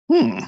Hmm.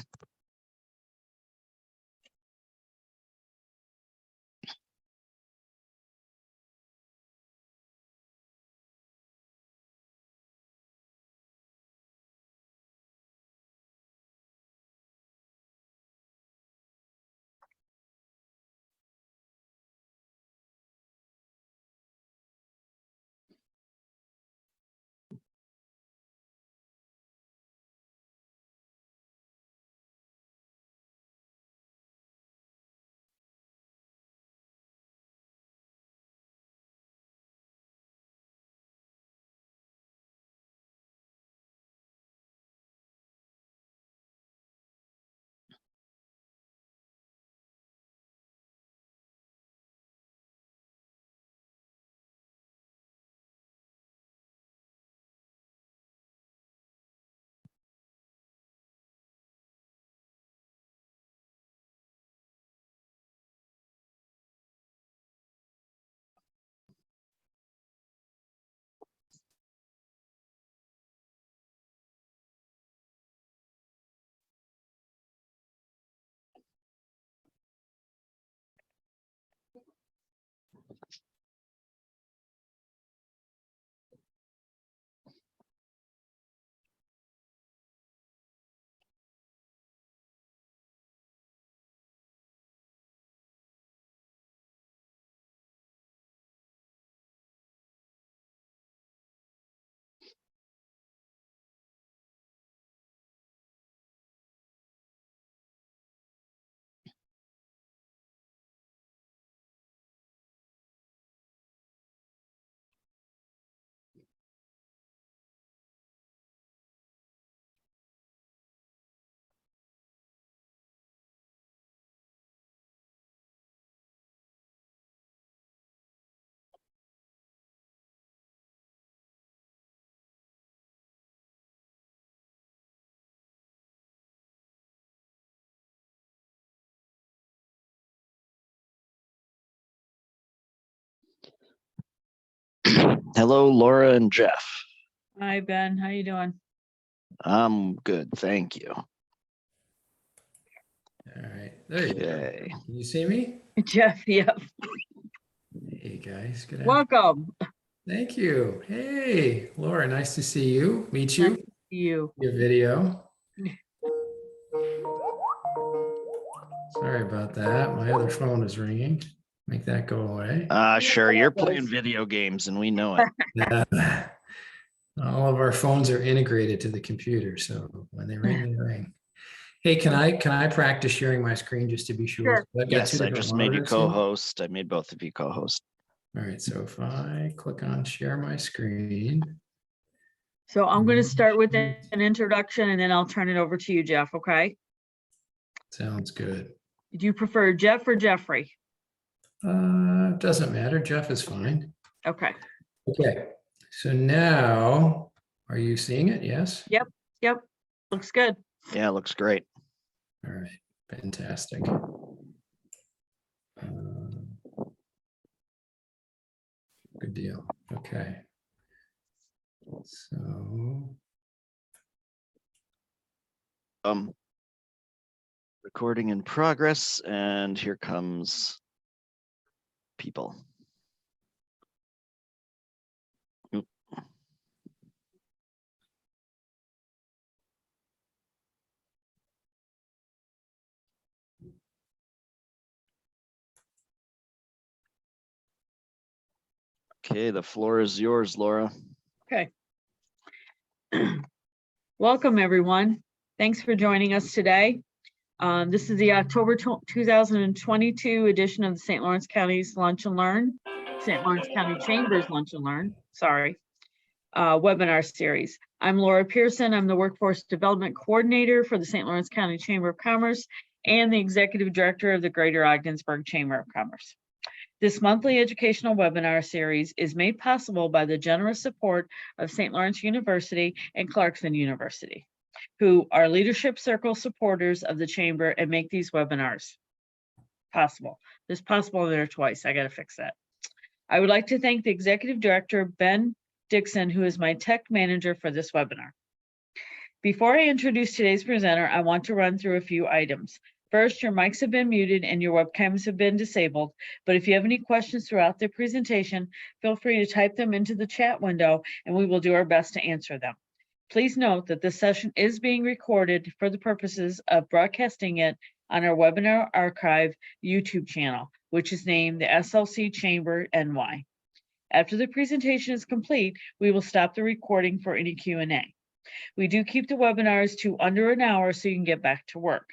Hello, Laura and Jeff. Hi, Ben. How you doing? I'm good, thank you. All right, there you go. Okay. Can you see me? Jeff, yep. Hey guys, good afternoon. Welcome. Thank you. Hey, Laura, nice to see you. Meet you. Nice to see you. Your video. Sorry about that. My other phone is ringing. Make that go away. Sure, you're playing video games and we know it. All of our phones are integrated to the computer, so when they ring, they ring. Hey, can I practice sharing my screen just to be sure? Sure. I've got Yes, two I different just made you monitors here. co-host. I made both of you co-host. All right, so if I click on share my screen. So I'm going to start with an introduction and then I'll turn it over to you, Jeff, okay? Sounds good. Do you prefer Jeff or Jeffrey? Doesn't matter. Jeff is fine. Okay. Okay, so now, are you seeing it? Yes? Yep. Looks good. Yeah, it looks great. All right, fantastic. Good deal. Okay. So, Recording in progress, and here comes people. Oop. Okay, the floor is yours, Laura. Okay. Welcome, everyone. Thanks for joining us today. This is the October 2022 edition of the St. Lawrence County's Lunch and Learn, St. Lawrence County Chamber's Lunch and Learn, webinar series. I'm Laura Pearson. I'm the Workforce Development Coordinator for the St. Lawrence County Chamber of Commerce and the Executive Director of the Greater Ogdensburg Chamber of Commerce. This monthly educational webinar series is made possible by the generous support of St. Lawrence University and Clarkson University, who are leadership circle supporters of the Chamber and make these webinars possible. This possible there twice. I got to fix that. I would like to thank the Executive Director, Ben Dixon, who is my tech manager for this webinar. Before I introduce today's presenter, I want to run through a few items. First, your mics have been muted and your webcams have been disabled, but if you have any questions throughout the presentation, feel free to type them into the chat window and we will do our best to answer them. Please note that this session is being recorded for the purposes of broadcasting it on our webinar archive YouTube channel, which is named the SLC Chamber NY. After the presentation is complete, we will stop the recording for any Q&A. We do keep the webinars to under an hour so you can get back to work.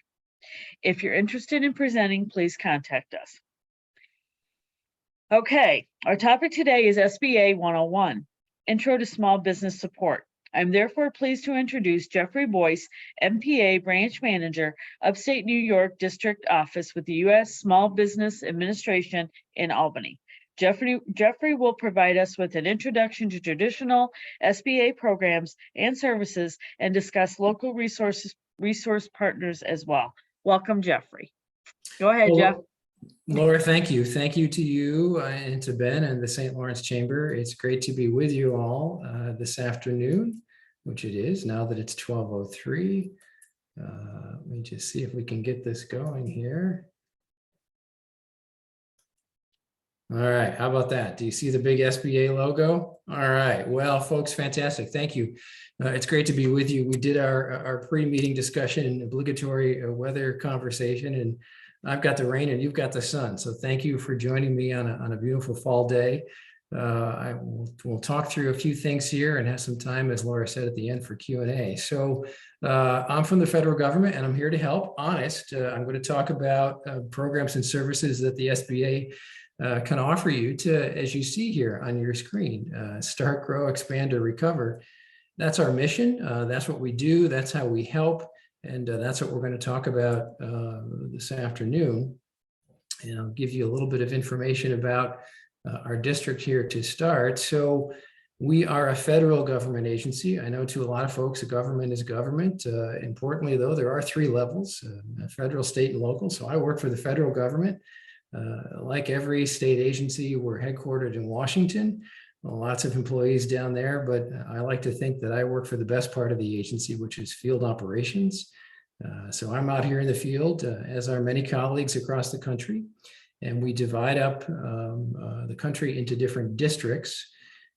If you're interested in presenting, please contact us. Okay, our topic today is SBA 101, Intro to Small Business Support. I'm therefore pleased to introduce Jeffrey Boyce, MPA Branch Manager, Upstate New York District Office with the U.S. Small Business Administration in Albany. Jeffrey will provide us with an introduction to traditional SBA programs and services and discuss local resource partners as well. Welcome, Jeffrey. Go ahead, Jeff. Laura, thank you. Thank you to you and to Ben and the St. Lawrence Chamber. It's great to be with you all this afternoon, which it is now that it's 12:03. Let me just see if we can get this going here. All right, how about that? Do you see the big SBA logo? All right, well, folks, fantastic. Thank you. It's great to be with you. We did our pre-meeting discussion, obligatory weather conversation, and I've got the rain and you've got the sun. So thank you for joining me on a beautiful fall day. We'll talk through a few things here and have some time, as Laura said, at the end for Q&A. So I'm from the federal government and I'm here to help. Honest, I'm going to talk about programs and services that the SBA can offer you to, as you see here on your screen, start, grow, expand, or recover. That's our mission. That's what we do. That's how we help. And that's what we're going to talk about this afternoon. And I'll give you a little bit of information about our district here to start. So we are a federal government agency. I know to a lot of folks, the government is government. Importantly, though, there are three levels, federal, state, and local. So I work for the federal government. Like every state agency, we're headquartered in Washington. Lots of employees down there, but I like to think that I work for the best part of the agency, which is field operations. So I'm out here in the field, as are many colleagues across the country, and we divide up the country into different districts.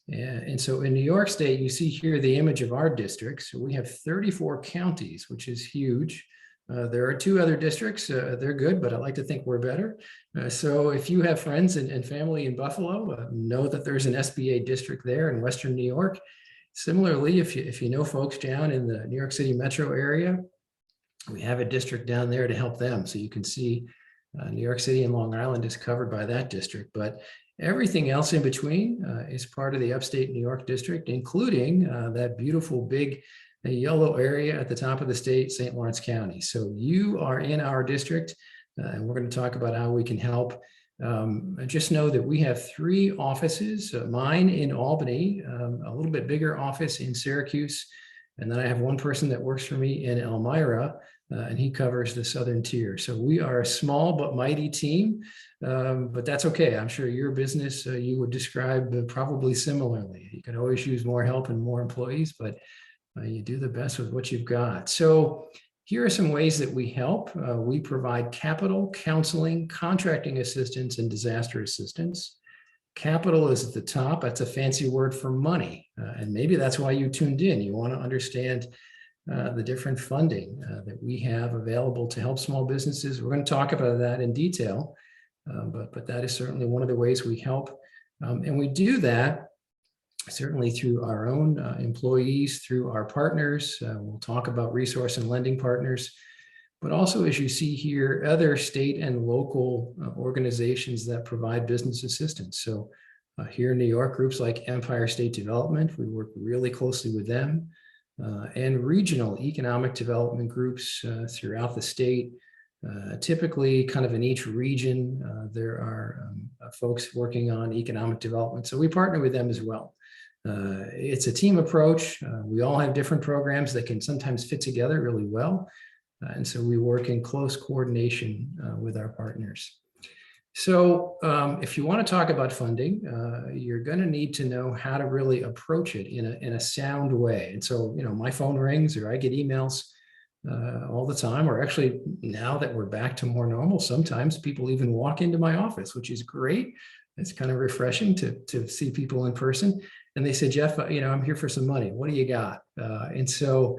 And so in New York State, you see here the image of our districts. So we have 34 counties, which is huge. There are two other districts. They're good, but I like to think we're better. So if you have friends and family in Buffalo, know that there's an SBA district there in Western New York. Similarly, if you know folks down in the New York City metro area, we have a district down there to help them. So you can see New York City and Long Island is covered by that district, but everything else in between is part of the upstate New York district, including that beautiful big yellow area at the top of the state, St. Lawrence County. So you are in our district, and we're going to talk about how we can help. Just know that we have three offices, mine in Albany, a little bit bigger office in Syracuse, and then I have one person that works for me in Elmira, and he covers the southern tier. So we are a small but mighty team, but that's okay. I'm sure your business you would describe probably similarly. You can always use more help and more employees, but you do the best with what you've got. So here are some ways that we help. We provide capital, counseling, contracting assistance, and disaster assistance. Capital is at the top. That's a fancy word for money. And maybe that's why you tuned in. You want to understand the different funding that we have available to help small businesses. We're going to talk about that in detail, but that is certainly one of the ways we help. And we do that certainly through our own employees, through our partners. We'll talk about resource and lending partners, but also, as you see here, other state and local organizations that provide business assistance. So here in New York, groups like Empire State Development, we work really closely with them, and regional economic development groups throughout the state. Typically, kind of in each region, there are folks working on economic development. So we partner with them as well. It's a team approach. We all have different programs that can sometimes fit together really well. And so we work in close coordination with our partners. So if you want to talk about funding, you're going to need to know how to really approach it in a sound way. And so, my phone rings or I get emails all the time, or actually now that we're back to more normal, sometimes people even walk into my office, which is great. It's kind of refreshing to see people in person. And they say, Jeff, I'm here for some money. What do you got? And so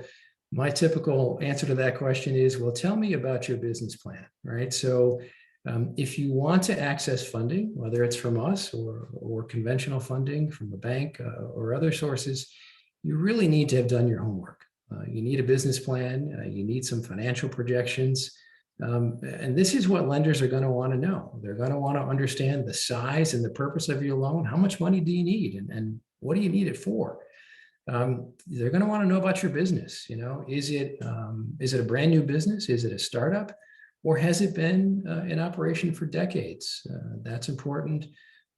my typical answer to that question is, well, tell me about your business plan, right? So if you want to access funding, whether it's from us or conventional funding from the bank or other sources, you really need to have done your homework. You need a business plan. You need some financial projections. And this is what lenders are going to want to know. They're going to want to understand the size and the purpose of your loan. How much money do you need? And what do you need it for? They're going to want to know about your business. Is it a brand new business? Is it a startup? Or has it been in operation for decades? That's important.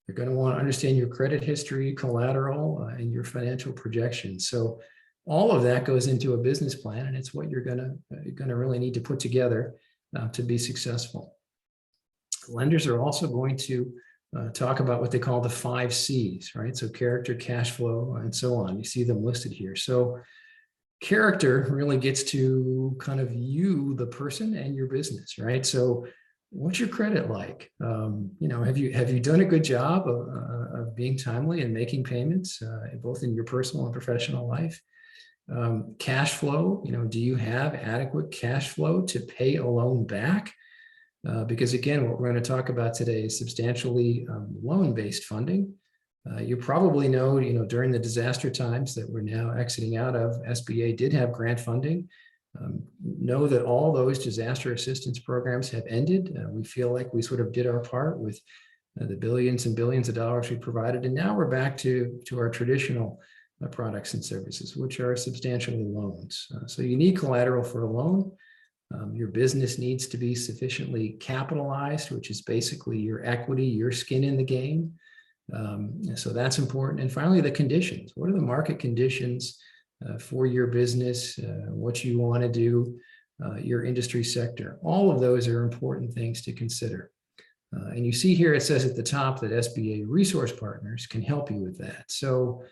They're going to want to understand your credit history, collateral, and your financial projections. So all of that goes into a business plan, and it's what you're going to really need to put together to be successful. Lenders are also going to talk about what they call the 5 C's, right? So character, cash flow, and so on. You see them listed here. So character really gets to kind of you, the person, and your business, right? So what's your credit like? Have you done a good job of being timely and making payments, both in your personal and professional life? Cash flow, do you have adequate cash flow to pay a loan back? Because again, what we're going to talk about today is substantially loan-based funding. You probably know, during the disaster times that we're now exiting out of, SBA did have grant funding. Know that all those disaster assistance programs have ended. We feel like we sort of did our part with the billions and billions of dollars we provided. And now we're back to our traditional products and services, which are substantially loans. So you need collateral for a loan. Your business needs to be sufficiently capitalized, which is basically your equity, your skin in the game. So that's important. And finally, the conditions. What are the market conditions for your business, what you want to do, your industry sector? All of those are important things to consider. And you see here, it says at the top that SBA resource partners can help you with that. So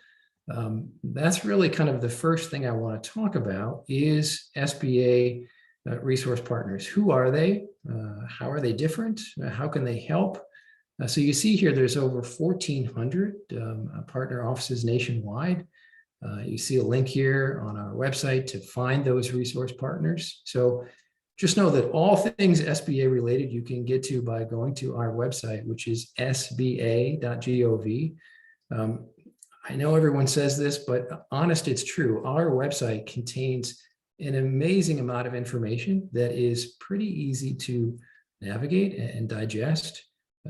that's really kind of the first thing I want to talk about is SBA resource partners. Who are they? How are they different? How can they help? So you see here, there's over 1,400 partner offices nationwide. You see a link here on our website to find those resource partners. So just know that all things SBA related you can get to by going to our website, which is sba.gov. I know everyone says this, but honest, it's true. Our website contains an amazing amount of information that is pretty easy to navigate and digest.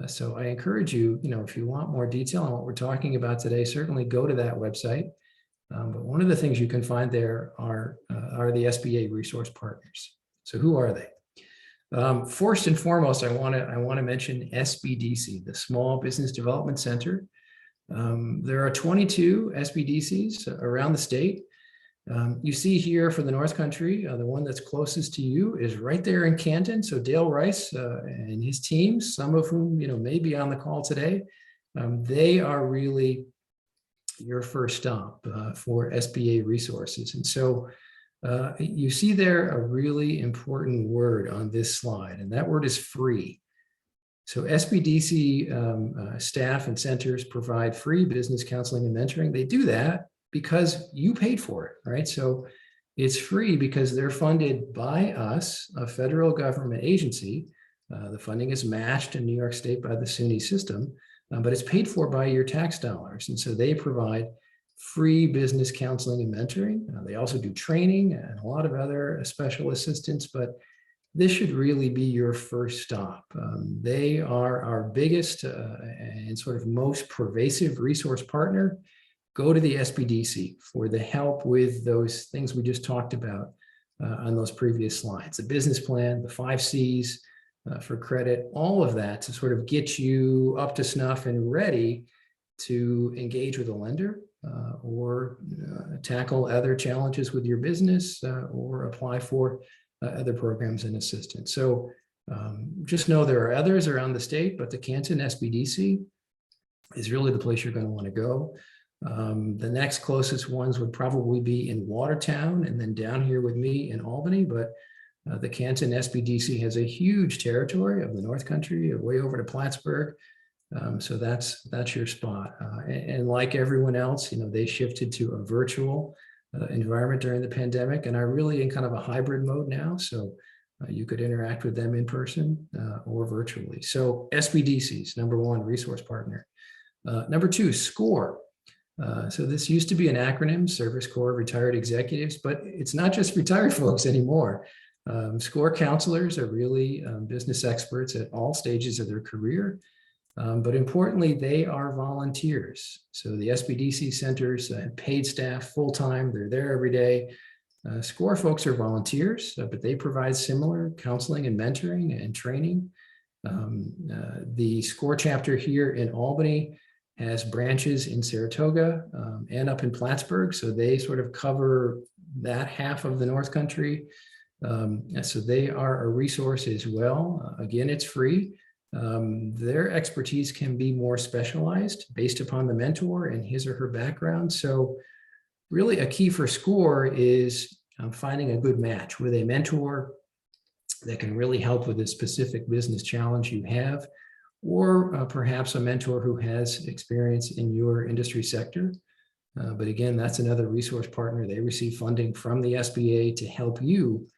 So I encourage you, if you want more detail on what we're talking about today, certainly go to that website. But one of the things you can find there are the SBA resource partners. So who are they? First and foremost, I want to mention SBDC, the Small Business Development Center. There are 22 SBDCs around the state. You see here for the North Country, the one that's closest to you is right there in Canton. So Dale Rice and his team, some of whom may be on the call today, they are really your first stop for SBA resources. And so you see there a really important word on this slide, and that word is free. So SBDC staff and centers provide free business counseling and mentoring. They do that because you paid for it, right? So it's free because they're funded by us, a federal government agency. The funding is matched in New York State by the SUNY system, but it's paid for by your tax dollars. And so they provide free business counseling and mentoring. They also do training and a lot of other special assistance, but this should really be your first stop. They are our biggest and sort of most pervasive resource partner. Go to the SBDC for the help with those things we just talked about on those previous slides. The business plan, the 5 C's for credit, all of that to sort of get you up to snuff and ready to engage with a lender or tackle other challenges with your business or apply for other programs and assistance. So Just know there are others around the state, but the Canton SBDC is really the place you're going to want to go. The next closest ones would probably be in Watertown and then down here with me in Albany, but the Canton SBDC has a huge territory of the North Country, way over to Plattsburgh. So that's your spot. And like everyone else, they shifted to a virtual environment during the pandemic and are really in kind of a hybrid mode now. So you could interact with them in person or virtually. So SBDCs, number one, resource partner. Number two, SCORE. So this used to be an acronym, Service Corps Retired Executives, but it's not just retired folks anymore. SCORE counselors are really business experts at all stages of their career. But importantly, they are volunteers. So the SBDC centers have paid staff full-time. They're there every day. SCORE folks are volunteers, but they provide similar counseling and mentoring and training. The SCORE chapter here in Albany has branches in Saratoga and up in Plattsburgh. So they sort of cover that half of the North Country. So they are a resource as well. Again, it's free. Their expertise can be more specialized based upon the mentor and his or her background. So really a key for SCORE is finding a good match with a mentor that can really help with a specific business challenge you have, or perhaps a mentor who has experience in your industry sector. But again, that's another resource partner. They receive funding from the SBA to help you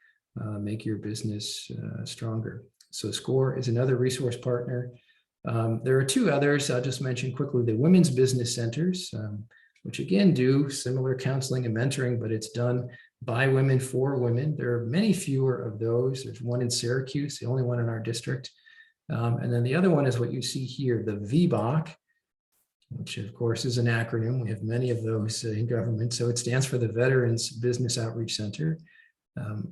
make your business stronger. So SCORE is another resource partner. There are two others. I'll just mention quickly the Women's Business Centers, which again do similar counseling and mentoring, but it's done by women for women. There are many fewer of those. There's one in Syracuse, the only one in our district. And then the other one is what you see here, the VBOC, which of course is an acronym. We have many of those in government. So it stands for the Veterans Business Outreach Center.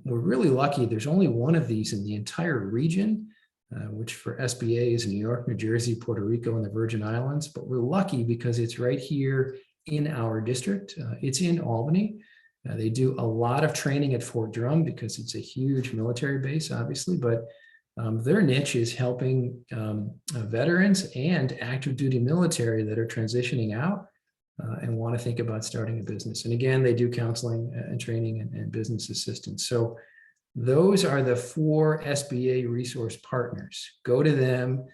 We're really lucky. There's only one of these in the entire region, which for SBA is New York, New Jersey, Puerto Rico, and the Virgin Islands. But we're lucky because it's right here in our district. It's in Albany. They do a lot of training at Fort Drum because it's a huge military base, obviously, but their niche is helping veterans and active duty military that are transitioning out and want to think about starting a business. And again, they do counseling and training and business assistance. So those are the 4 SBA resource partners. Go to them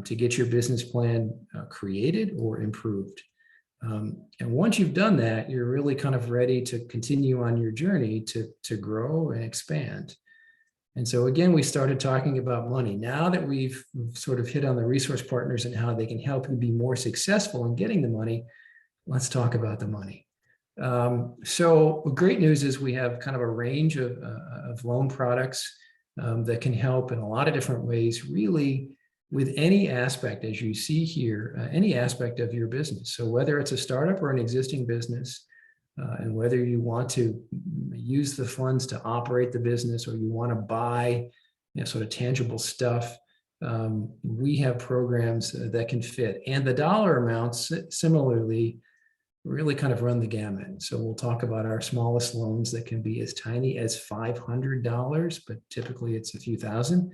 to get your business plan created or improved. And once you've done that, you're really kind of ready to continue on your journey to grow and expand. And so again, we started talking about money. Now that we've sort of hit on the resource partners and how they can help you be more successful in getting the money, let's talk about the money. So great news is we have kind of a range of loan products that can help in a lot of different ways, really with any aspect, as you see here, any aspect of your business. So whether it's a startup or an existing business, and whether you want to use the funds to operate the business or you want to buy sort of tangible stuff, we have programs that can fit. And the dollar amounts similarly really kind of run the gamut. So we'll talk about our smallest loans that can be as tiny as $500, but typically it's a few thousand,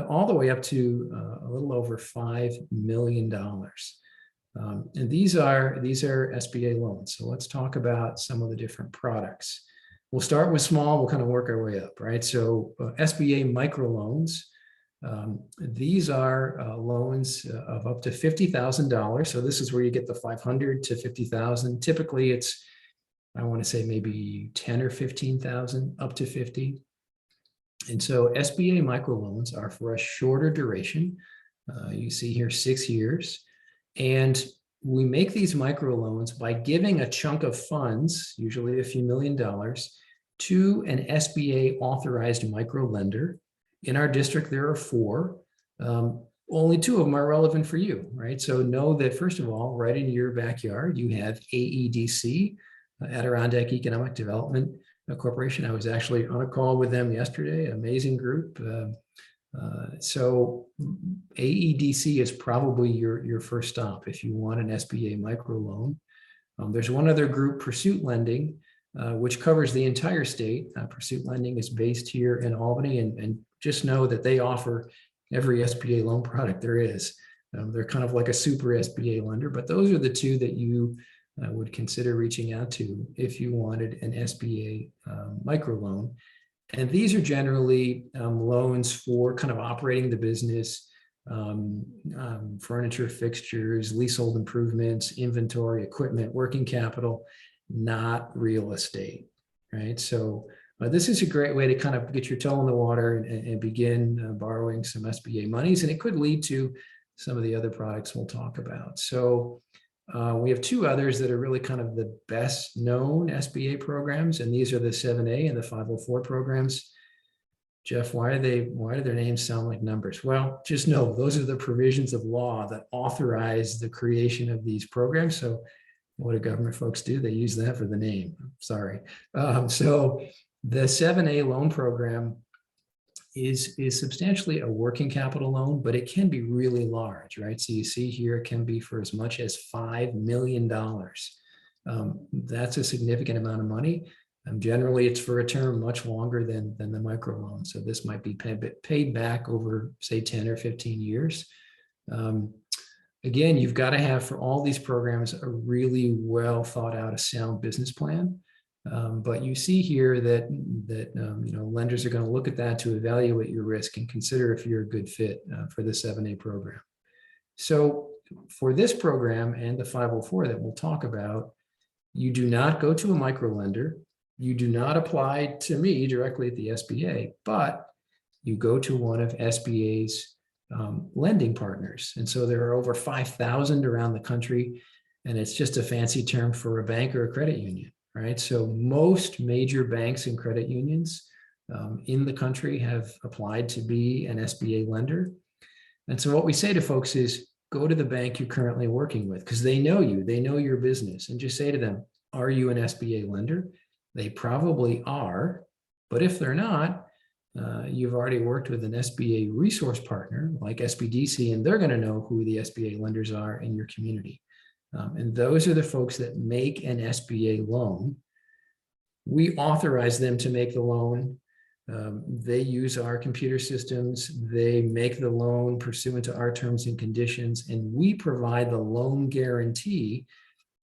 all the way up to a little over $5 million. And these are SBA loans. So let's talk about some of the different products. We'll start with small, we'll kind of work our way up, right? So SBA microloans, these are loans of up to $50,000. So this is where you get the 500 to 50,000. Typically it's, I want to say maybe 10 or 15,000 up to 50. And so SBA microloans are for a shorter duration. You see here 6 years. And we make these microloans by giving a chunk of funds, usually a few $1 million, to an SBA authorized micro lender. In our district, there are 4. Only 2 of them are relevant for you, right? So know that, first of all, right in your backyard, you have AEDC, Adirondack Economic Development Corporation. I was actually on a call with them yesterday, amazing group. So AEDC is probably your first stop if you want an SBA microloan. There's one other group, Pursuit Lending, which covers the entire state. Pursuit Lending is based here in Albany and just know that they offer every SBA loan product there is. They're kind of like a super SBA lender, but those are the two that you would consider reaching out to if you wanted an SBA microloan. And these are generally loans for kind of operating the business, furniture, fixtures, leasehold improvements, inventory, equipment, working capital, not real estate, right? So this is a great way to kind of get your toe in the water and begin borrowing some SBA monies, and it could lead to some of the other products we'll talk about. So we have two others that are really kind of the best known SBA programs, and these are the 7A and the 504 programs. Jeff, why do their names sound like numbers? Well, just know those are the provisions of law that authorize the creation of these programs. So what do government folks do? They use that for the name. Sorry. So the 7A loan program is substantially a working capital loan, but it can be really large, right? So you see here, it can be for as much as $5 million. That's a significant amount of money. Generally, it's for a term much longer than the microloan. So this might be paid back over, say, 10 or 15 years. Again, you've got to have, for all these programs, a really well thought out, a sound business plan. But you see here that lenders are going to look at that to evaluate your risk and consider if you're a good fit for the 7A program. So for this program and the 504 that we'll talk about, you do not go to a micro lender. You do not apply to me directly at the SBA, but you go to one of SBA's lending partners. And so there are over 5,000 around the country, and it's just a fancy term for a bank or a credit union, right? So most major banks and credit unions in the country have applied to be an SBA lender. And so what we say to folks is, go to the bank you're currently working with, because they know you, they know your business, and just say to them, are you an SBA lender? They probably are, but if they're not, you've already worked with an SBA resource partner like SBDC, and they're going to know who the SBA lenders are in your community. And those are the folks that make an SBA loan. We authorize them to make the loan. They use our computer systems. They make the loan pursuant to our terms and conditions, and we provide the loan guarantee,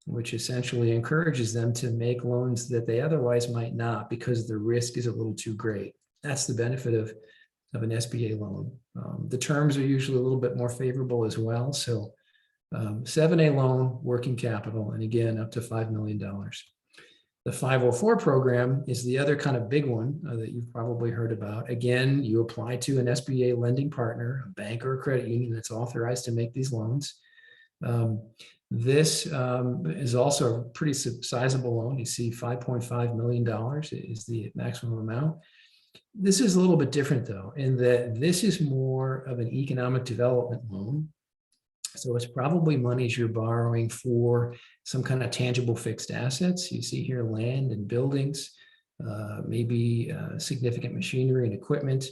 which essentially encourages them to make loans that they otherwise might not because the risk is a little too great. That's the benefit of an SBA loan. The terms are usually a little bit more favorable as well. So 7A loan, working capital, and again, up to $5 million. The 504 program is the other kind of big one that you've probably heard about. Again, you apply to an SBA lending partner, a bank or a credit union that's authorized to make these loans. This is also a pretty sizable loan. You see $5.5 million is the maximum amount. This is a little bit different, though, in that this is more of an economic development loan. So it's probably monies you're borrowing for some kind of tangible fixed assets. You see here land and buildings, maybe significant machinery and equipment.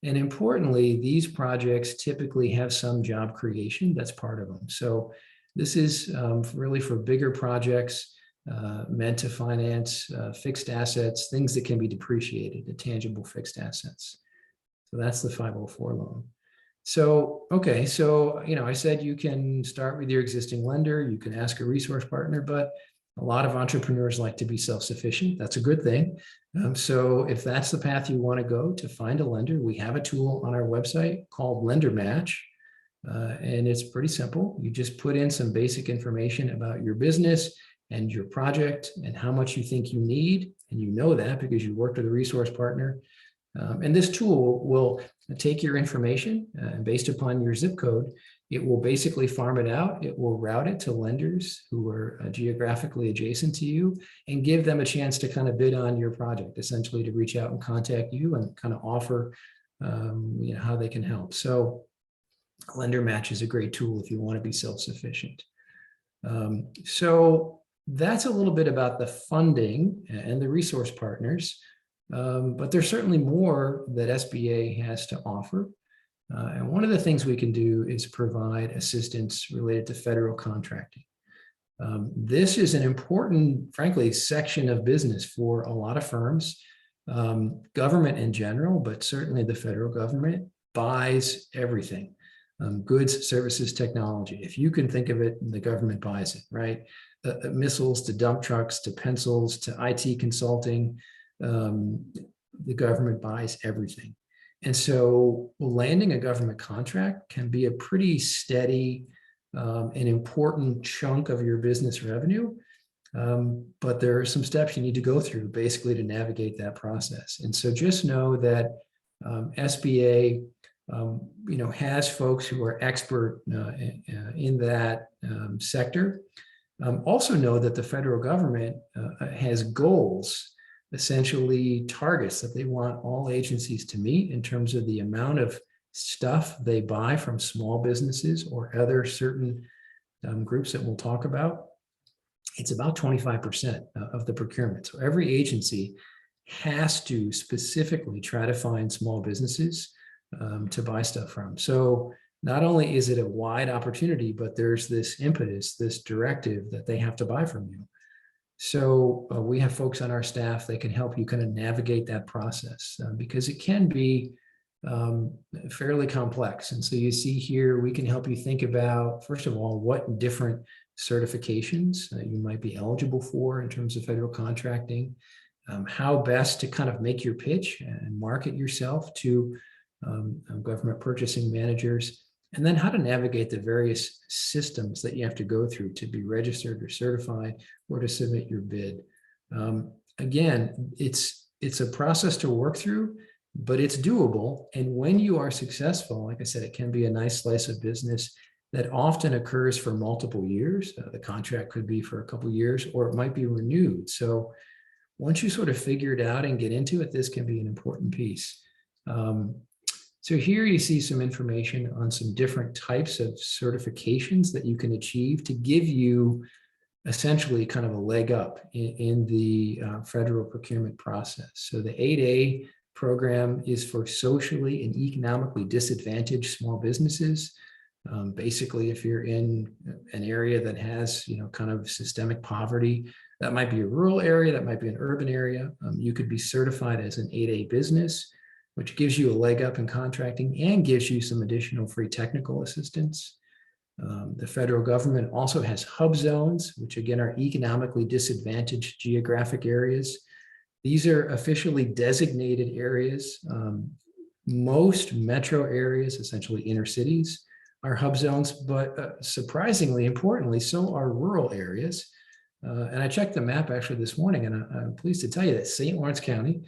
And importantly, these projects typically have some job creation that's part of them. So this is really for bigger projects meant to finance fixed assets, things that can be depreciated, the tangible fixed assets. So that's the 504 loan. So, okay, so, I said you can start with your existing lender, you can ask a resource partner, but a lot of entrepreneurs like to be self-sufficient. That's a good thing. So if that's the path you want to go to find a lender, we have a tool on our website called Lender Match. And it's pretty simple. You just put in some basic information about your business and your project and how much you think you need. And you know that because you worked with a resource partner. And this tool will take your information and based upon your zip code, it will basically farm it out. It will route it to lenders who are geographically adjacent to you and give them a chance to kind of bid on your project, essentially to reach out and contact you and kind of offer how they can help. So Lender Match is a great tool if you want to be self-sufficient. So that's a little bit about the funding and the resource partners. But there's certainly more that SBA has to offer. And one of the things we can do is provide assistance related to federal contracting. This is an important, frankly, section of business for a lot of firms. Government in general, but certainly the federal government buys everything. Goods, services, technology. If you can think of it, the government buys it, right? Missiles to dump trucks to pencils to IT consulting. The government buys everything. And so landing a government contract can be a pretty steady and important chunk of your business revenue. But there are some steps you need to go through basically to navigate that process. And so just know that SBA has folks who are expert in that sector. Also know that the federal government has goals, essentially targets that they want all agencies to meet in terms of the amount of stuff they buy from small businesses or other certain groups that we'll talk about. It's about 25% of the procurement. So every agency has to specifically try to find small businesses to buy stuff from. So not only is it a wide opportunity, but there's this impetus, this directive that they have to buy from you. So we have folks on our staff that can help you kind of navigate that process because it can be fairly complex. And so you see here, we can help you think about, first of all, what different certifications you might be eligible for in terms of federal contracting, how best to kind of make your pitch and market yourself to government purchasing managers, and then how to navigate the various systems that you have to go through to be registered or certified or to submit your bid. Again, it's a process to work through, but it's doable. And when you are successful, like I said, it can be a nice slice of business that often occurs for multiple years. The contract could be for a couple of years, or it might be renewed. So once you sort of figure it out and get into it, this can be an important piece. So here you see some information on some different types of certifications that you can achieve to give you essentially kind of a leg up in the federal procurement process. So the 8A program is for socially and economically disadvantaged small businesses. Basically, if you're in an area that has, kind of systemic poverty, that might be a rural area, that might be an urban area, you could be certified as an 8A business, which gives you a leg up in contracting and gives you some additional free technical assistance. The federal government also has hub zones, which again are economically disadvantaged geographic areas. These are officially designated areas. Most metro areas, essentially inner cities, are hub zones, but surprisingly importantly, so are rural areas. And I checked the map actually this morning, and I'm pleased to tell you that St. Lawrence County,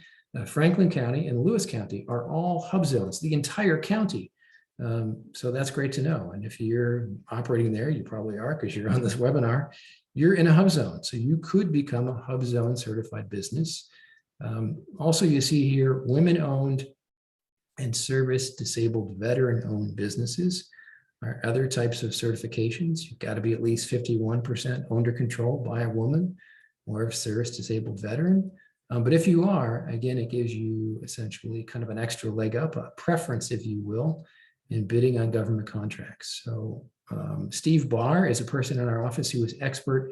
Franklin County, and Lewis County are all hub zones, the entire county. So that's great to know. And if you're operating there, you probably are because you're on this webinar, you're in a hub zone. So you could become a hub zone certified business. Also, you see here, women-owned and service-disabled veteran-owned businesses are other types of certifications. You've got to be at least 51% owned or controlled by a woman or a service-disabled veteran. But if you are, again, it gives you essentially kind of an extra leg up, a preference, if you will, in bidding on government contracts. So Steve Barr is a person in our office who was expert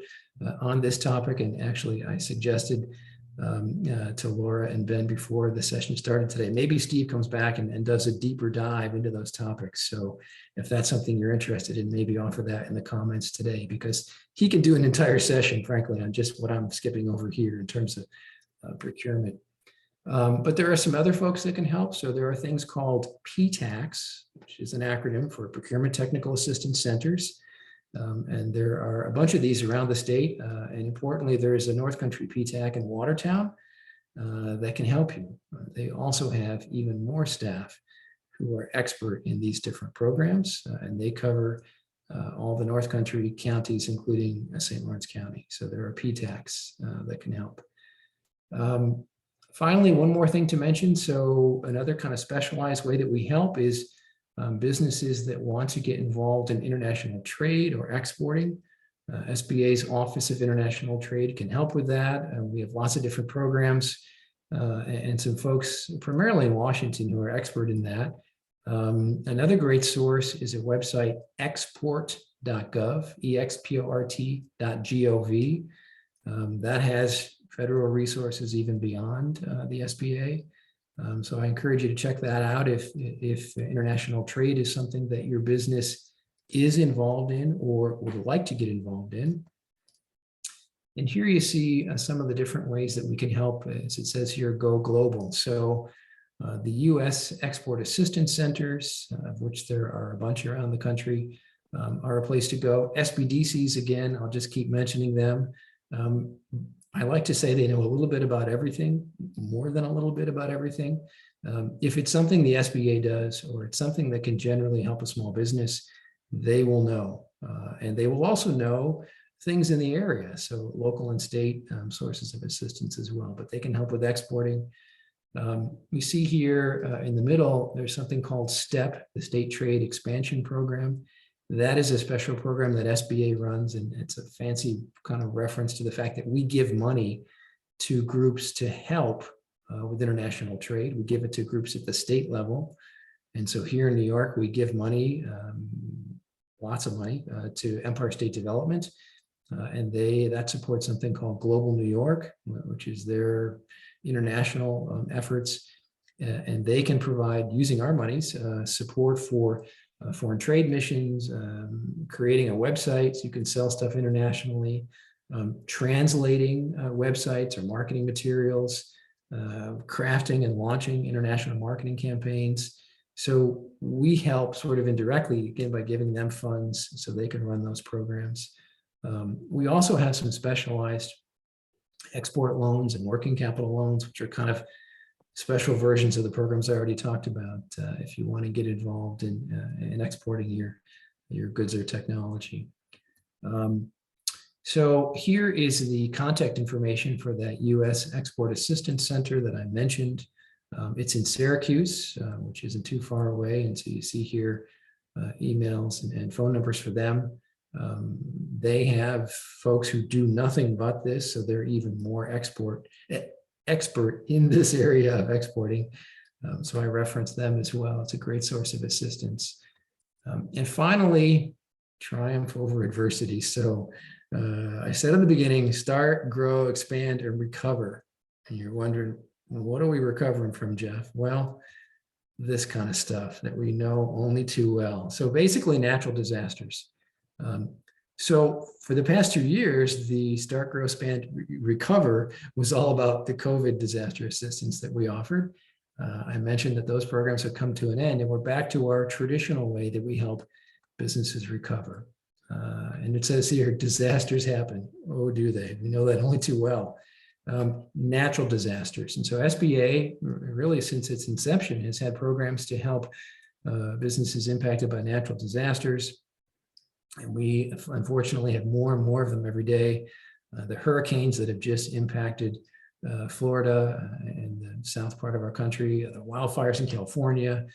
on this topic. And actually, I suggested to Laura and Ben before the session started today, maybe Steve comes back and does a deeper dive into those topics. So if that's something you're interested in, maybe offer that in the comments today, because he can do an entire session, frankly, on just what I'm skipping over here in terms of procurement. But there are some other folks that can help. So there are things called PTACs, which is an acronym for Procurement Technical Assistance Centers. And there are a bunch of these around the state. And importantly, there is a North Country PTAC in Watertown that can help you. They also have even more staff who are expert in these different programs, and they cover all the North Country counties, including St. Lawrence County. So there are PTACs that can help. Finally, one more thing to mention. So another kind of specialized way that we help is businesses that want to get involved in international trade or exporting. SBA's Office of International Trade can help with that. We have lots of different programs and some folks primarily in Washington who are expert in that. Another great source is a website, export.gov, export.gov. That has federal resources even beyond the SBA. So I encourage you to check that out if international trade is something that your business is involved in or would like to get involved in. And here you see some of the different ways that we can help, as it says here, go global. So the U.S. Export Assistance Centers, of which there are a bunch around the country, are a place to go. SBDCs, again, I'll just keep mentioning them. I like to say they know a little bit about everything, more than a little bit about everything. If it's something the SBA does, or it's something that can generally help a small business, they will know. And they will also know things in the area, so local and state sources of assistance as well, but they can help with exporting. We see here in the middle, there's something called STEP, the State Trade Expansion Program. That is a special program that SBA runs, and it's a fancy kind of reference to the fact that we give money to groups to help with international trade. We give it to groups at the state level. And so here in New York, we give money, lots of money to Empire State Development. And that supports something called Global New York, which is their international efforts. And they can provide, using our monies, support for foreign trade missions, creating a website so you can sell stuff internationally, translating websites or marketing materials, crafting and launching international marketing campaigns. So we help sort of indirectly, again, by giving them funds so they can run those programs. We also have some specialized export loans and working capital loans, which are kind of special versions of the programs I already talked about if you want to get involved in exporting your goods or technology. So here is the contact information for that U.S. Export Assistance Center that I mentioned. It's in Syracuse, which isn't too far away. And so you see here emails and phone numbers for them. They have folks who do nothing but this, so they're even more expert in this area of exporting. So I reference them as well. It's a great source of assistance. And finally, triumph over adversity. So I said in the beginning, start, grow, expand, and recover. And you're wondering, well, what are we recovering from, Jeff? Well, this kind of stuff that we know only too well. So basically natural disasters. So for the past 2 years, the Start, Grow, Expand, Recover was all about the COVID disaster assistance that we offered. I mentioned that those programs have come to an end, and we're back to our traditional way that we help businesses recover. And it says here, disasters happen. Oh, do they? We know that only too well. Natural disasters. And so SBA, really since its inception, has had programs to help businesses impacted by natural disasters. And we unfortunately have more and more of them every day. The hurricanes that have just impacted Florida and the south part of our country, the wildfires in California,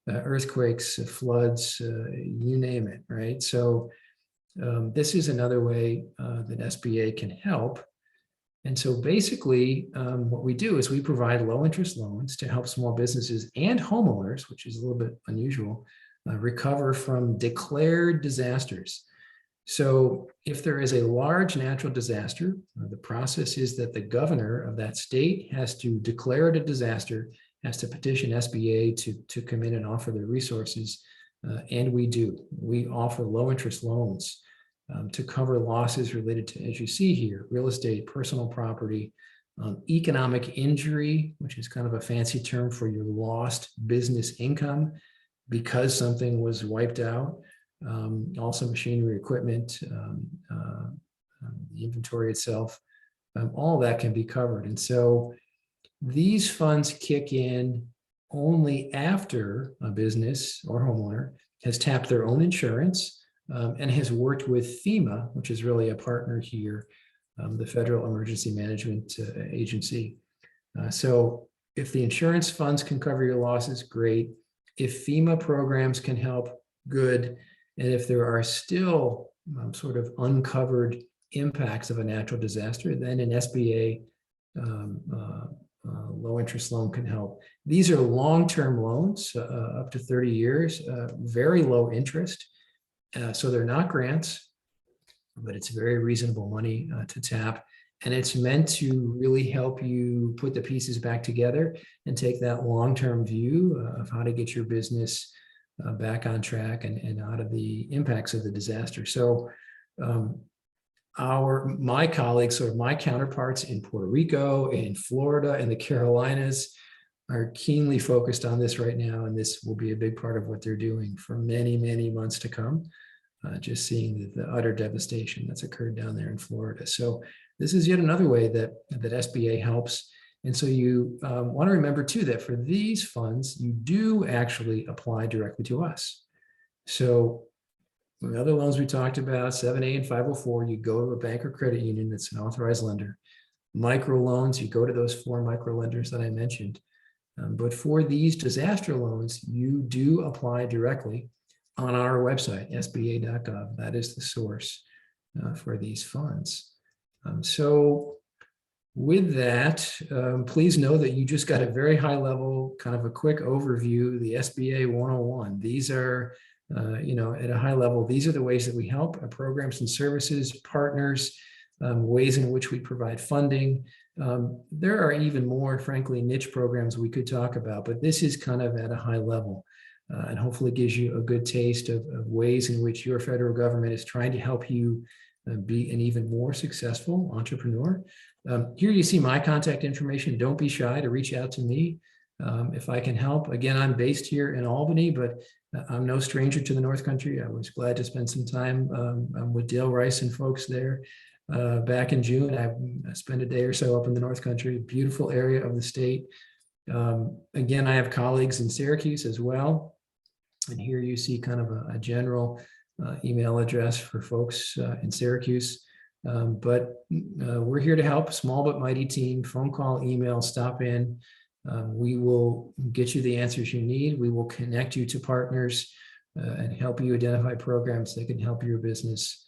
earthquakes, floods, you name it, right? So this is another way that SBA can help. And so basically what we do is we provide low interest loans to help small businesses and homeowners, which is a little bit unusual, recover from declared disasters. So if there is a large natural disaster, the process is that the governor of that state has to declare it a disaster, has to petition SBA to come in and offer their resources. And we do. We offer low interest loans to cover losses related to, as you see here, real estate, personal property, economic injury, which is kind of a fancy term for your lost business income because something was wiped out. Also machinery, equipment, the inventory itself, all that can be covered. And so these funds kick in only after a business or homeowner has tapped their own insurance and has worked with FEMA, which is really a partner here, the Federal Emergency Management Agency. So if the insurance funds can cover your losses, great. If FEMA programs can help, good. And if there are still sort of uncovered impacts of a natural disaster, then an SBA low interest loan can help. These are long-term loans, up to 30 years, very low interest. So they're not grants, but it's very reasonable money to tap. And it's meant to really help you put the pieces back together and take that long-term view of how to get your business back on track and out of the impacts of the disaster. So my colleagues, sort of my counterparts in Puerto Rico, in Florida, and the Carolinas are keenly focused on this right now, and this will be a big part of what they're doing for many, many months to come. Just seeing the utter devastation that's occurred down there in Florida. So this is yet another way that SBA helps. And so you want to remember too that for these funds, you do actually apply directly to us. So the other loans we talked about, 7A and 504, you go to a bank or credit union that's an authorized lender. Micro loans, you go to those 4 micro lenders that I mentioned. But for these disaster loans, you do apply directly on our website, sba.gov. That is the source for these funds. So with that, please know that you just got a very high level, kind of a quick overview, the SBA 101. These are, at a high level, these are the ways that we help our programs and services, partners, ways in which we provide funding. There are even more, frankly, niche programs we could talk about, but this is kind of at a high level. And hopefully gives you a good taste of ways in which your federal government is trying to help you be an even more successful entrepreneur. Here you see my contact information. Don't be shy to reach out to me if I can help. Again, I'm based here in Albany, but I'm no stranger to the North Country. I was glad to spend some time with Dale Rice and folks there back in June. I spent a day or so up in the North Country, beautiful area of the state. Again, I have colleagues in Syracuse as well. And here you see kind of a general email address for folks in Syracuse. But we're here to help, small but mighty team, phone call, email, stop in. We will get you the answers you need. We will connect you to partners and help you identify programs that can help your business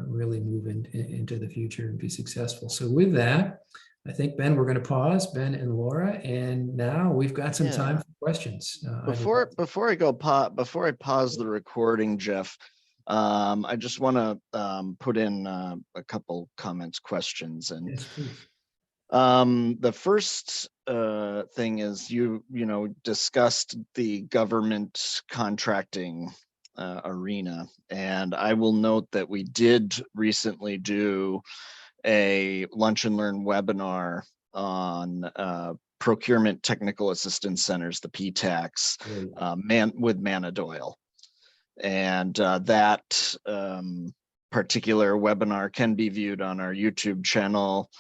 really move into the future and be successful. So with that, I think, Ben, we're going to pause, Ben and Laura, and now we've got some time for questions. Before I pause the recording, Jeff, I just want to put in a couple comments, questions, and Yes, please. the first thing is you discussed the government contracting arena, and I will note that we did recently do a lunch and learn webinar on procurement technical assistance centers, the PTACs, with Manna Doyle. And that particular webinar can be viewed on our YouTube channel.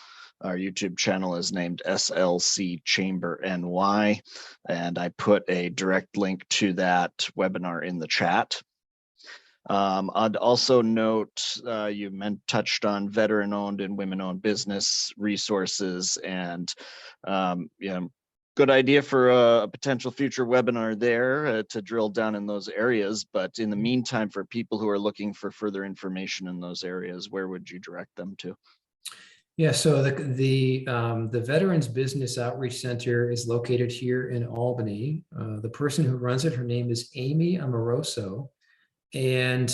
Our YouTube channel is named SLC Chamber NY, and I put a direct link to that webinar in the chat. I'd also note you touched on veteran-owned and women-owned business resources, and good idea for a potential future webinar there to drill down in those areas. But in the meantime, for people who are looking for further information in those areas, where would you direct them to? Yeah, so the Veterans Business Outreach Center is located here in Albany. The person who runs it, her name is Amy Amoroso. And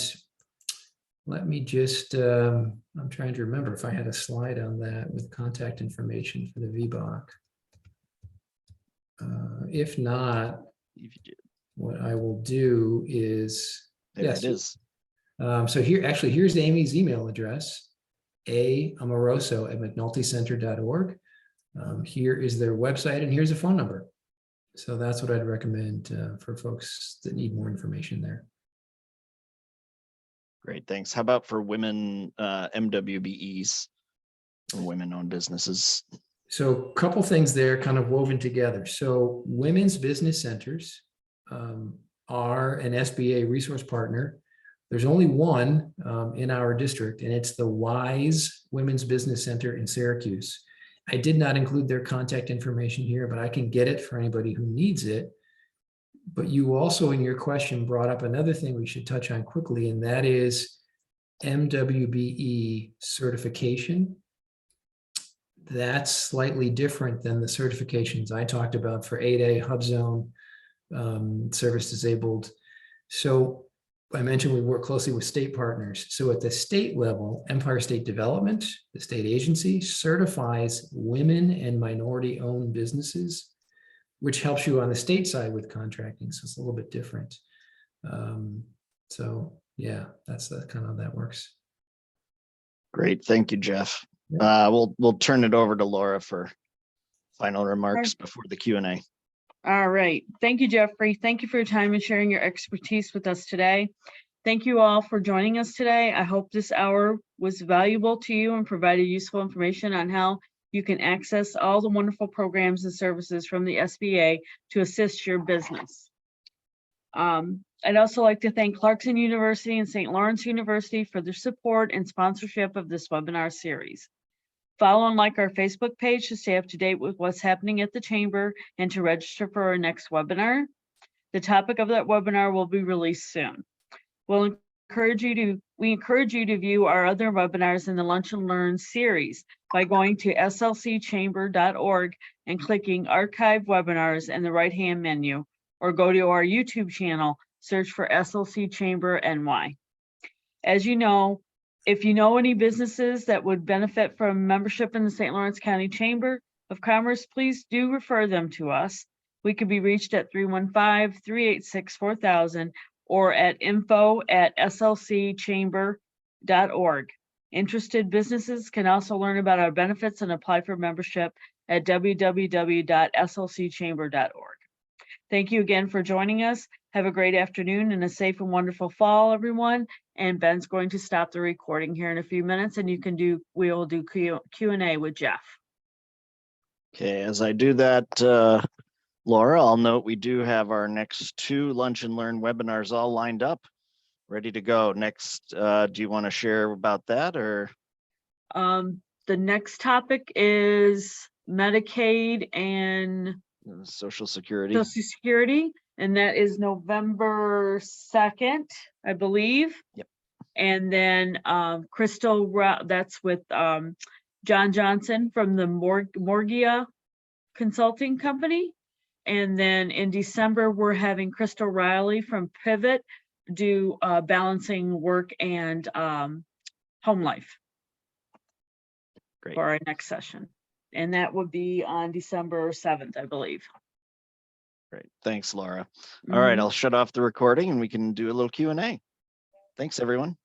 let me just, I'm trying to remember if I had a slide on that with contact information for the VBOC. If not, what I will do is, It is. So here's Amy's email address, amoroso@mcnultycenter.org. Here is their website, and here's a phone number. So that's what I'd recommend for folks that need more information there. Great, thanks. How about for women MWBEs, or women-owned businesses? So a couple things there kind of woven together. So women's business centers are an SBA resource partner. There's only one in our district, and it's the WISE Women's Business Center in Syracuse. I did not include their contact information here, but I can get it for anybody who needs it. But you also, in your question, brought up another thing we should touch on quickly, and that is MWBE certification. That's slightly different than the certifications I talked about for 8A, HubZone, service disabled. So I mentioned we work closely with state partners. So at the state level, Empire State Development, the state agency, certifies women and minority-owned businesses, which helps you on the state side with contracting. So it's a little bit different. So yeah, that's the kind of how that works. Great. Thank you, Jeff. We'll turn it over to Laura for final remarks before the Q&A. All right. Thank you, Jeffrey. Thank you for your time and sharing your expertise with us today. Thank you all for joining us today. I hope this hour was valuable to you and provided useful information on how you can access all the wonderful programs and services from the SBA to assist your business. I'd also like to thank Clarkson University and St. Lawrence University for their support and sponsorship of this webinar series. Follow and like our Facebook page to stay up to date with what's happening at the Chamber and to register for our next webinar. The topic of that webinar will be released soon. We encourage you to view our other webinars in the Lunch and Learn series by going to slcchamber.org and clicking Archive Webinars in the right-hand menu, or go to our YouTube channel, search for SLC Chamber NY. As you know, if you know any businesses that would benefit from membership in the St. Lawrence County Chamber of Commerce, please do refer them to us. We can be reached at 315-386-4000 or at info@slcchamber.org. Interested businesses can also learn about our benefits and apply for membership at www.slcchamber.org. Thank you again for joining us. Have a great afternoon and a safe and wonderful fall, everyone. And Ben's going to stop the recording here in a few minutes, and we'll do Q&A with Jeff. Okay, as I do that, Laura, I'll note we do have our next 2 Lunch and Learn webinars all lined up, ready to go. Next, do you want to share about that, or? The next topic is Medicaid and Social Security. Social Security, and that is November 2nd, I believe. Yep. And then Crystal, that's with John Johnson from the Morgia Consulting Company. And then in December, we're having Crystal Riley from Pivot do balancing work and home life. Great. For our next session. And that would be on December 7th, I believe. Great. Thanks, Laura. All right, I'll shut off the recording and we can do a little Q&A. Thanks, everyone.